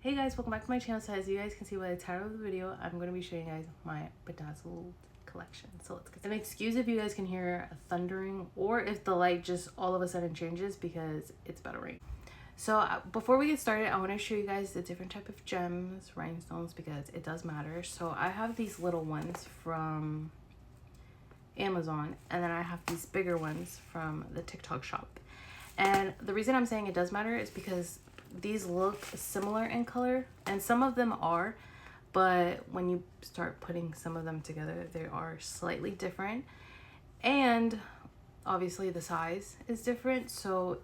Hey guys, welcome back to my channel. So as you guys can see by the title of the video, I'm going to be showing you guys my Bedazzled collection. So let's get started. And excuse if you guys can hear thundering or if the light just all of a sudden changes because it's about to rain. So before we get started, I want to show you guys the different type of gems, rhinestones, because it does matter. So I have these little ones from Amazon, and then I have these bigger ones from the TikTok shop. And the reason I'm saying it does matter is because these look similar in color, and some of them are, but when you start putting some of them together, they are slightly different, and obviously the size is different. So,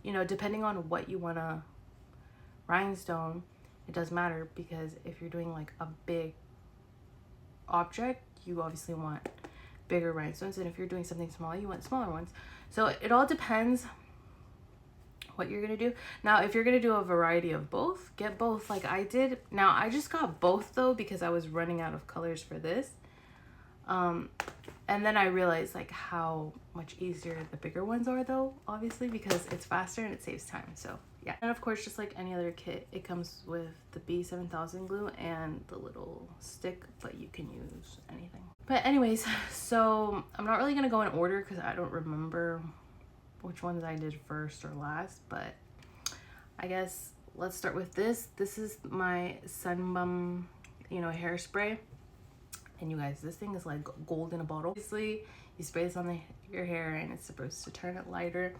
you know, depending on what you want to rhinestone, it does matter, because if you're doing like a big object, you obviously want bigger rhinestones, and if you're doing something small, you want smaller ones. So it all depends what you're gonna do. Now if you're gonna do a variety of both, get both like I did. Now I just got both though because I was running out of colors for this, and then I realized like how much easier the bigger ones are though, obviously, because it's faster and it saves time. So yeah, and of course, just like any other kit, it comes with the B7000 glue and the little stick, but you can use anything. But anyways, so I'm not really gonna go in order because I don't remember which ones I did first or last, but I guess let's start with this. This is my Sunbum, you know, hairspray. And you guys, this thing is like gold in a bottle. Obviously, you spray this on your hair and it's supposed to turn it lighter,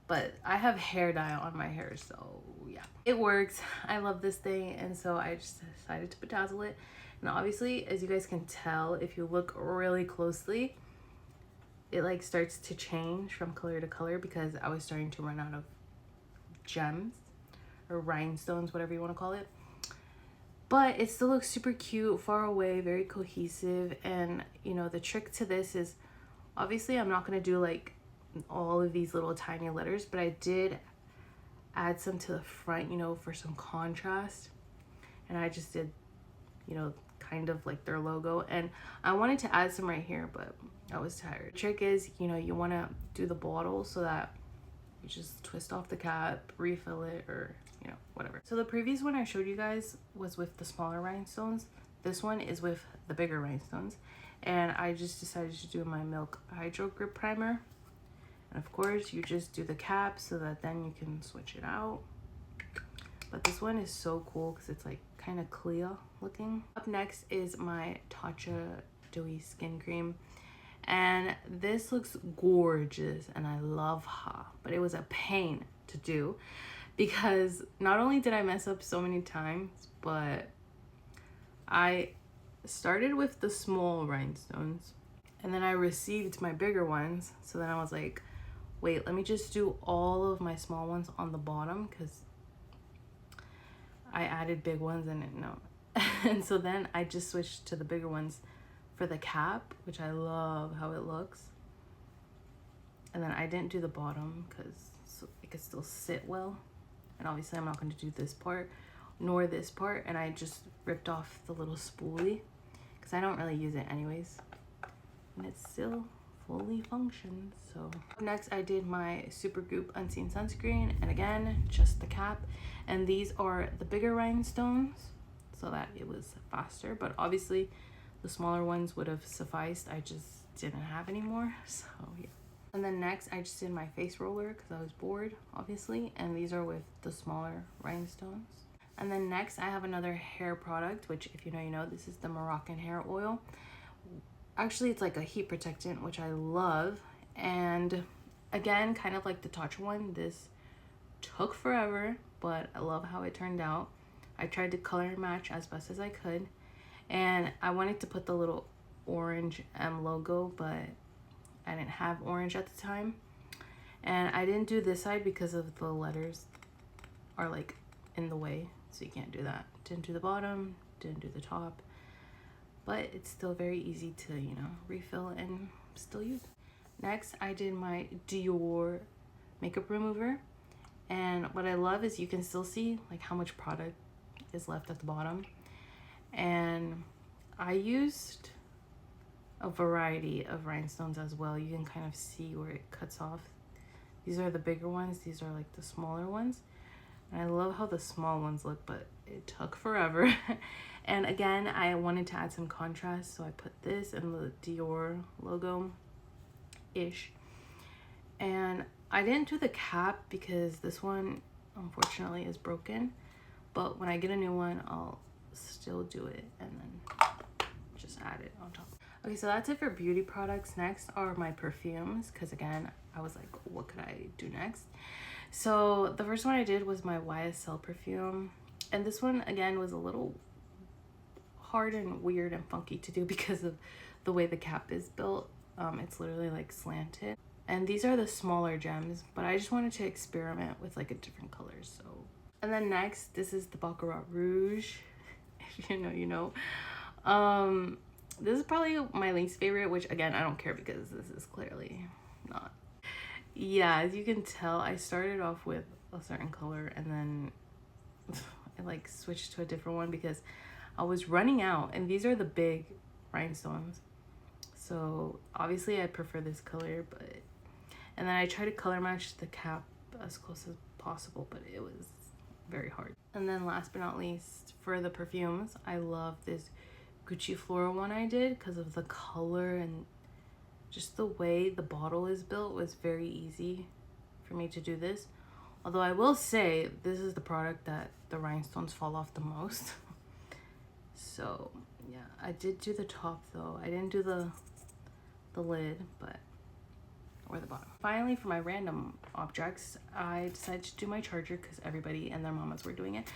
but I have hair dye on my hair, so yeah, it works. I love this thing, and so I just decided to bedazzle it. And obviously, as you guys can tell, if you look really closely, it like starts to change from color to color because I was starting to run out of gems or rhinestones, whatever you want to call it. But it still looks super cute, far away, very cohesive. And you know, the trick to this is, obviously I'm not going to do like all of these little tiny letters, but I did add some to the front, you know, for some contrast. And I just did, you know, kind of like their logo, and I wanted to add some right here, but I was tired. The trick is, you know, you want to do the bottle so that you just twist off the cap, refill it, or you know, whatever. So the previous one I showed you guys was with the smaller rhinestones. This one is with the bigger rhinestones, and I just decided to do my Milk Hydro Grip Primer. And of course, you just do the cap so that then you can switch it out. But this one is so cool because it's like kind of clear looking. Up next is my Tatcha Dewy Skin Cream. And this looks gorgeous and I love her. But it was a pain to do because not only did I mess up so many times, but I started with the small rhinestones and then I received my bigger ones. So then I was like, wait, let me just do all of my small ones on the bottom because I added big ones and no. And so then I just switched to the bigger ones for the cap, which I love how it looks. And then I didn't do the bottom because it could still sit well. And obviously I'm not going to do this part nor this part. And I just ripped off the little spoolie because I don't really use it anyways. And it still fully functions. So next I did my Supergoop Unseen Sunscreen, and again just the cap. And these are the bigger rhinestones so that it was faster, but obviously the smaller ones would have sufficed. I just didn't have any more, so yeah. And then next I just did my face roller because I was bored, obviously, and these are with the smaller rhinestones. And then next I have another hair product, which if you know, you know, this is the Moroccan hair oil. Actually, it's like a heat protectant, which I love. And again, kind of like the Tatcha one, this took forever, but I love how it turned out. I tried to color match as best as I could, and I wanted to put the little orange M logo, but I didn't have orange at the time. And I didn't do this side because of the letters are like in the way, so you can't do that. Didn't do the bottom, didn't do the top. But it's still very easy to, you know, refill and still use. Next, I did my Dior makeup remover. And what I love is you can still see like how much product is left at the bottom. And I used a variety of rhinestones as well. You can kind of see where it cuts off. These are the bigger ones. These are like the smaller ones. And I love how the small ones look, but it took forever. And again, I wanted to add some contrast, so I put this and the Dior logo-ish. And I didn't do the cap because this one, unfortunately, is broken. But when I get a new one, I'll still do it and then just add it on top. Okay, so that's it for beauty products. Next are my perfumes, because again, I was like, what could I do next? So the first one I did was my YSL perfume. And this one, again, was a little hard and weird and funky to do because of the way the cap is built. It's literally like slanted. And these are the smaller gems, but I just wanted to experiment with like a different color. So, and then next, this is the Baccarat Rouge. If you know, you know. This is probably my least favorite, which again, I don't care because this is clearly not. Yeah, as you can tell, I started off with a certain color and then I like switched to a different one because I was running out, and these are the big rhinestones. So obviously I prefer this color, but, and then I tried to color match the cap as close as possible, but it was very hard. And then last but not least, for the perfumes, I love this Gucci floral one I did because of the color and just the way the bottle is built was very easy for me to do this. Although I will say this is the product that the rhinestones fall off the most. So yeah, I did do the top though. I didn't do the lid, but or the bottom. Finally, for my random objects, I decided to do my charger because everybody and their mamas were doing it.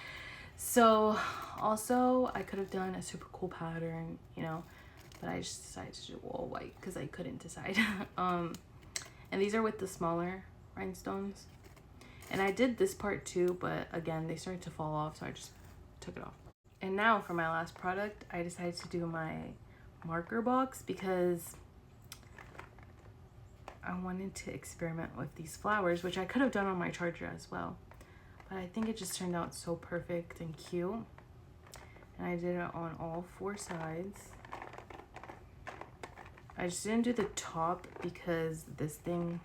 So also I could have done a super cool pattern, you know, but I just decided to do all white because I couldn't decide. And these are with the smaller rhinestones. And I did this part too, but again, they started to fall off, so I just took it off. And now for my last product, I decided to do my marker box because I wanted to experiment with these flowers, which I could have done on my charger as well. But I think it just turned out so perfect and cute. And I did it on all 4 sides. I just didn't do the top because this thing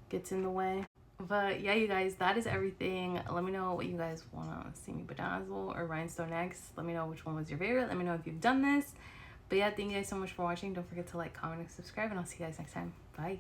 gets in the way. But yeah, you guys, that is everything. Let me know what you guys want to see me bedazzle or rhinestone next. Let me know which one was your favorite. Let me know if you've done this. But yeah, thank you guys so much for watching. Don't forget to like, comment, and subscribe, and I'll see you guys next time. Bye.